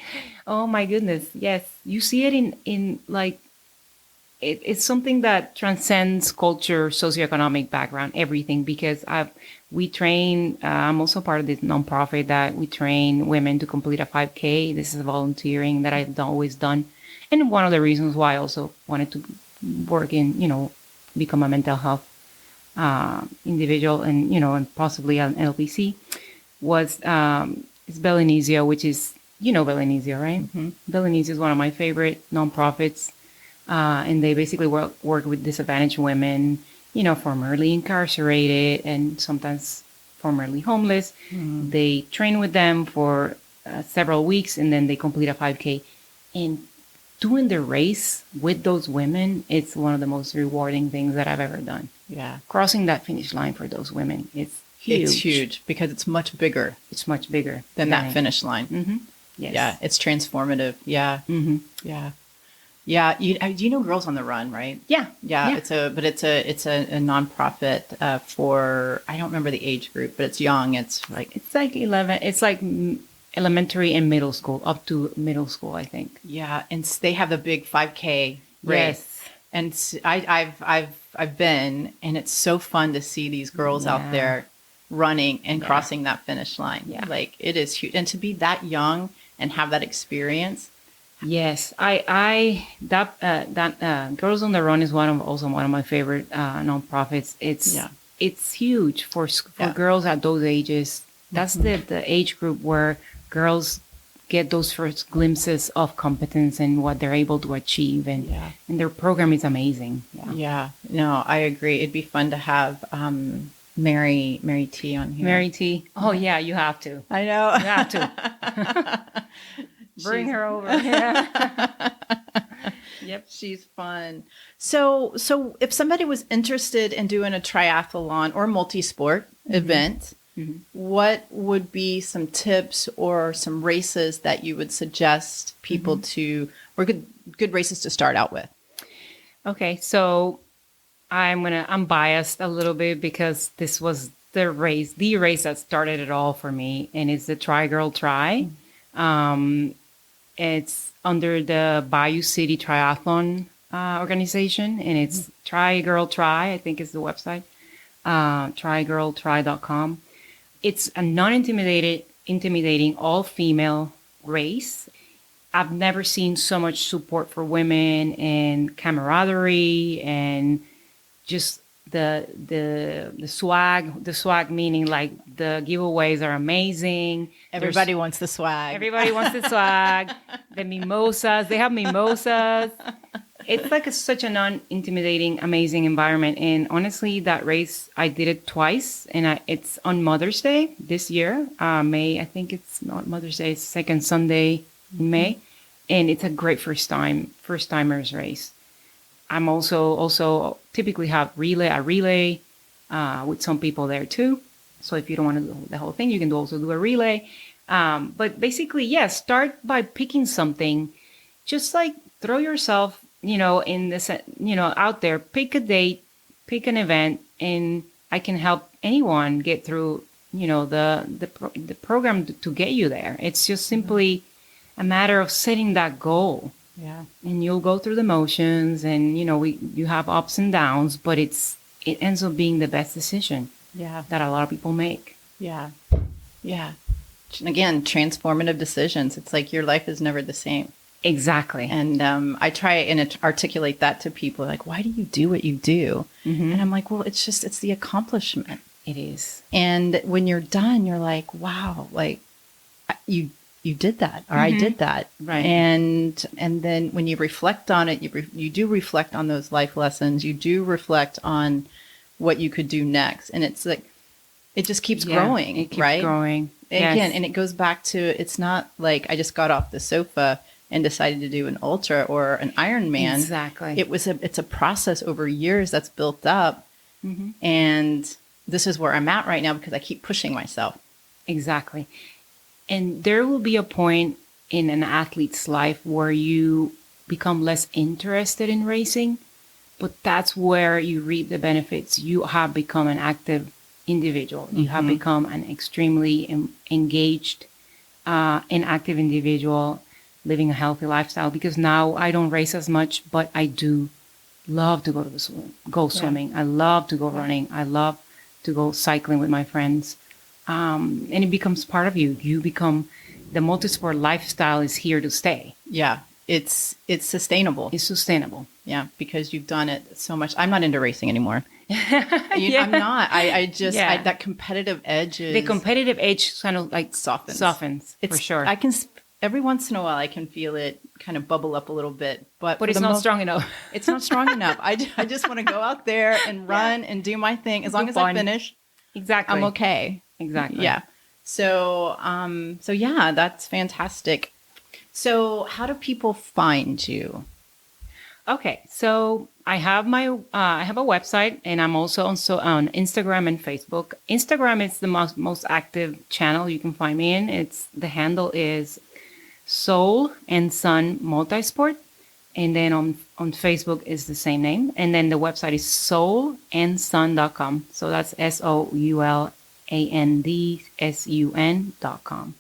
Speaker 2: Oh my goodness. Yes, you see it in like. It's something that transcends culture, socioeconomic background, everything. Because we train. I'm also part of this nonprofit that we train women to complete a 5K. This is volunteering that I've always done, and one of the reasons why I also wanted to work in, become a mental health individual, and and possibly an LPC was it's Belinesia, which is Belinesia, right? Mm-hmm. Belinesia is one of my favorite nonprofits. And they basically work with disadvantaged women, formerly incarcerated and sometimes formerly homeless. Mm. They train with them for several weeks, and then they complete a 5K. And doing the race with those women, it's one of the most rewarding things that I've ever done.
Speaker 1: Yeah.
Speaker 2: Crossing that finish line for those women, it's huge.
Speaker 1: It's huge because it's much bigger.
Speaker 2: It's much bigger
Speaker 1: than that finish line.
Speaker 2: Mm-hmm. Yes.
Speaker 1: Yeah, it's transformative. Yeah.
Speaker 2: Mm-hmm.
Speaker 1: Yeah. Yeah, you know Girls on the Run, right?
Speaker 2: Yeah.
Speaker 1: It's a nonprofit for, I don't remember the age group, but it's young. It's like
Speaker 2: 11. It's like elementary and middle school, up to middle school, I think.
Speaker 1: Yeah, and they have the big 5K race. Yes. And I've been, and it's so fun to see these girls out there running and crossing that finish line. Yeah. Like, it is huge, and to be that young and have that experience.
Speaker 2: Yes, that Girls on the Run is also one of my favorite nonprofits. It's huge for girls at those ages. That's the age group where girls get those first glimpses of competence and what they're able to achieve, and their program is amazing.
Speaker 1: Yeah. No, I agree. It'd be fun to have Mary T on here.
Speaker 2: Mary T. Oh yeah, you have to.
Speaker 1: I know.
Speaker 2: You have to. Bring her over. Yeah.
Speaker 1: Yep, she's fun. So if somebody was interested in doing a triathlon or multisport event, what would be some tips or some races that you would suggest people to, or good races to start out with? Okay,
Speaker 2: so I'm biased a little bit because this was the race that started it all for me, and it's the Tri Girl Tri. It's under the Bayou City Triathlon organization, and it's Tri Girl Tri, I think is the website, trigirltri.com. It's a intimidating all-female race. I've never seen so much support for women and camaraderie and just the swag meaning like the giveaways are amazing.
Speaker 1: Everybody wants the swag.
Speaker 2: The mimosas, they have mimosas. It's like such a non-intimidating, amazing environment. And honestly, that race, I did it twice, and it's on Mother's Day this year, May. I think it's not Mother's Day, it's second Sunday in May, and it's a great first timers race. I'm also typically have a relay with some people there too. So if you don't want to do the whole thing, you can also do a relay. But basically, start by picking something. Just like throw yourself, in this, out there. Pick a date, pick an event, and I can help anyone get through, the program to get you there. It's just simply a matter of setting that goal.
Speaker 1: Yeah. And
Speaker 2: you'll go through the motions, and you have ups and downs, but it ends up being the best decision.
Speaker 1: Yeah.
Speaker 2: That a lot of people make.
Speaker 1: Yeah. Yeah. Again, transformative decisions. It's like your life is never the same.
Speaker 2: Exactly.
Speaker 1: And I try and articulate that to people, like, why do you do what you do? Mm-hmm. And I'm like, well, it's the accomplishment.
Speaker 2: It is.
Speaker 1: And when you're done, you're like, wow, like you did that, or I did that.
Speaker 2: Right.
Speaker 1: And then when you reflect on it, you do reflect on those life lessons. You do reflect on what you could do next. And it's like, it just keeps growing,
Speaker 2: it keeps
Speaker 1: right?
Speaker 2: growing.
Speaker 1: Again, and it goes back to, it's not like I just got off the sofa and decided to do an ultra or an Ironman.
Speaker 2: Exactly.
Speaker 1: It's a process over years that's built up. Mm-hmm. And this is where I'm at right now because I keep pushing myself.
Speaker 2: Exactly. And there will be a point in an athlete's life where you become less interested in racing, but that's where you reap the benefits. You have become an active individual. You have become an extremely engaged and active individual living a healthy lifestyle, because now I don't race as much, but I do love to go to the swimming. I love to go running. I love to go cycling with my friends. And it becomes part of you. You become, the multisport lifestyle is here to stay.
Speaker 1: Yeah. It's sustainable.
Speaker 2: It's sustainable.
Speaker 1: Yeah. Because you've done it so much. I'm not into racing anymore. I'm not. I just, that competitive edge is.
Speaker 2: The competitive edge kind of like softens for sure.
Speaker 1: I can, every once in a while, I can feel it kind of bubble up a little bit, but
Speaker 2: it's not strong enough.
Speaker 1: It's not strong enough. I just want to go out there and run and do my thing. As long as I finish,
Speaker 2: exactly,
Speaker 1: I'm okay.
Speaker 2: Exactly.
Speaker 1: Yeah. So, yeah, that's fantastic. So how do people find you?
Speaker 2: Okay. So I have I have a website, and I'm also on Instagram and Facebook. Instagram is the most active channel you can find me in. The handle is Soul and Sun Multisport. And then on Facebook is the same name. And then the website is soulandsun.com. So that's SOULANDSUN.com.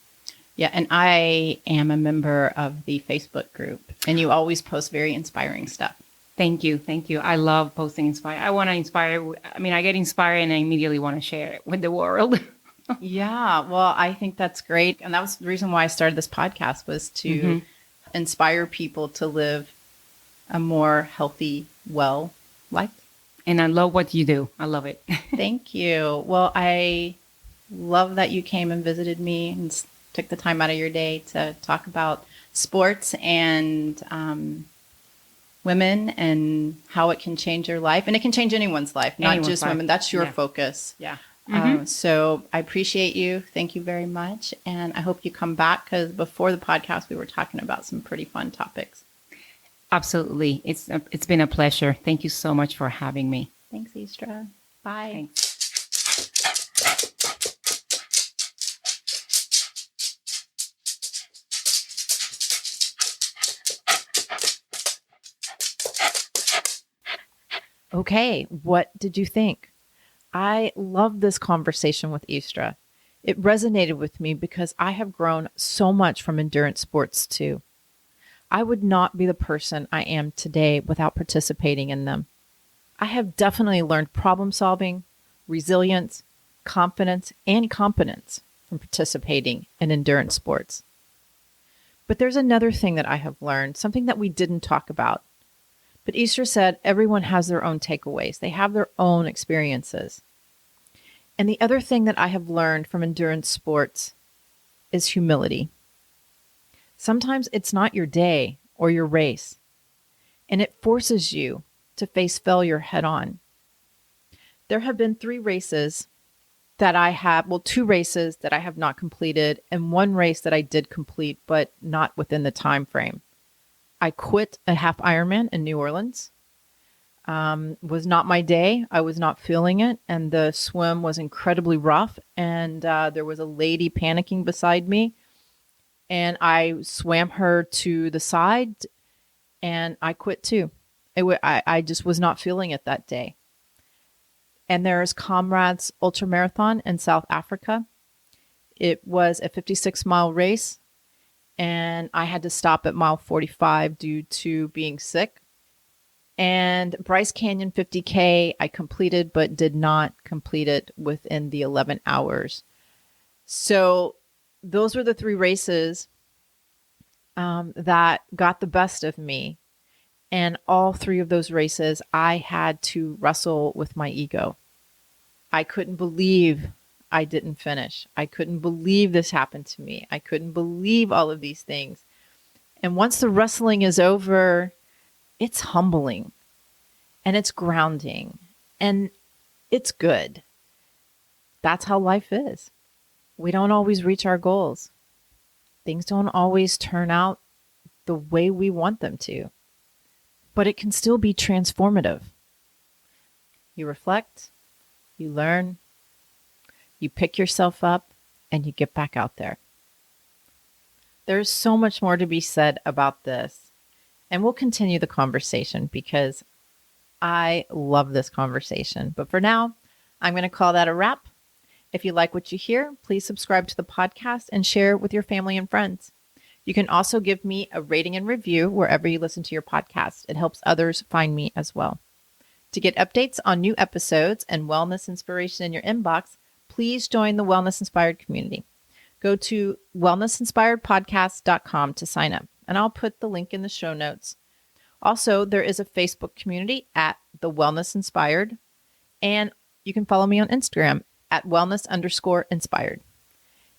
Speaker 1: Yeah, and I am a member of the Facebook group, and you always post very inspiring stuff.
Speaker 2: Thank you. Thank you. I love posting inspire. I want to inspire. I mean, I get inspired and I immediately want to share it with the world.
Speaker 1: Yeah, well, I think that's great. And that was the reason why I started this podcast, was to inspire people to live a more healthy, well life.
Speaker 2: And I love what you do. I love it.
Speaker 1: Thank you. Well, I love that you came and visited me and took the time out of your day to talk about sports and women and how it can change your life. And it can change anyone's life, not just women. That's your focus.
Speaker 2: Yeah.
Speaker 1: So I appreciate you. Thank you very much. And I hope you come back, because before the podcast, we were talking about some pretty fun topics.
Speaker 2: Absolutely. It's been a pleasure. Thank you so much for having me.
Speaker 1: Thanks, Istra. Bye.
Speaker 2: Thanks.
Speaker 1: Okay, what did you think? I love this conversation with Istra. It resonated with me because I have grown so much from endurance sports too. I would not be the person I am today without participating in them. I have definitely learned problem solving, resilience, confidence, and competence from participating in endurance sports. But there's another thing that I have learned, something that we didn't talk about. But Istra said everyone has their own takeaways. They have their own experiences. And the other thing that I have learned from endurance sports is humility. Sometimes it's not your day or your race, and it forces you to face failure head on. There have been 2 races that I have not completed, and 1 race that I did complete, but not within the time frame. I quit a half Ironman in New Orleans. Was not my day. I was not feeling it. And the swim was incredibly rough. And there was a lady panicking beside me. And I swam her to the side and I quit too. I just was not feeling it that day. And there's Comrades Ultramarathon in South Africa. It was a 56-mile race. And I had to stop at mile 45 due to being sick. And Bryce Canyon 50K, I completed, but did not complete it within the 11 hours. So those were the 3 races that got the best of me. And all 3 of those races, I had to wrestle with my ego. I couldn't believe I didn't finish. I couldn't believe this happened to me. I couldn't believe all of these things. And once the wrestling is over, it's humbling and it's grounding and it's good. That's how life is. We don't always reach our goals. Things don't always turn out the way we want them to, but it can still be transformative. You reflect, you learn, you pick yourself up, and you get back out there. There's so much more to be said about this, and we'll continue the conversation because I love this conversation. But for now, I'm going to call that a wrap. If you like what you hear, please subscribe to the podcast and share with your family and friends. You can also give me a rating and review wherever you listen to your podcast. It helps others find me as well. To get updates on new episodes and wellness inspiration in your inbox, please join the Wellness Inspired community. Go to wellnessinspiredpodcast.com to sign up, and I'll put the link in the show notes. Also, there is a Facebook community at The Wellness Inspired, and you can follow me on Instagram at wellness_inspired.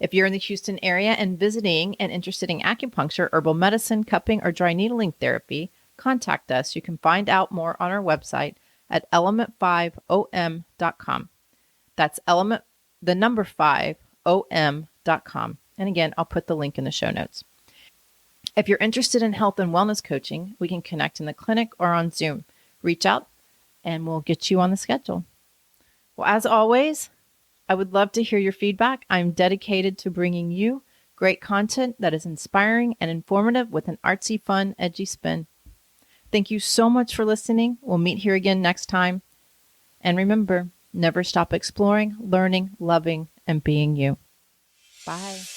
Speaker 1: If you're in the Houston area and visiting and interested in acupuncture, herbal medicine, cupping, or dry needling therapy, contact us. You can find out more on our website at element5om.com. That's element, the number 5om.com. And again, I'll put the link in the show notes. If you're interested in health and wellness coaching, we can connect in the clinic or on Zoom. Reach out and we'll get you on the schedule. Well, as always, I would love to hear your feedback. I'm dedicated to bringing you great content that is inspiring and informative with an artsy, fun, edgy spin. Thank you so much for listening. We'll meet here again next time. And remember, never stop exploring, learning, loving, and being you. Bye.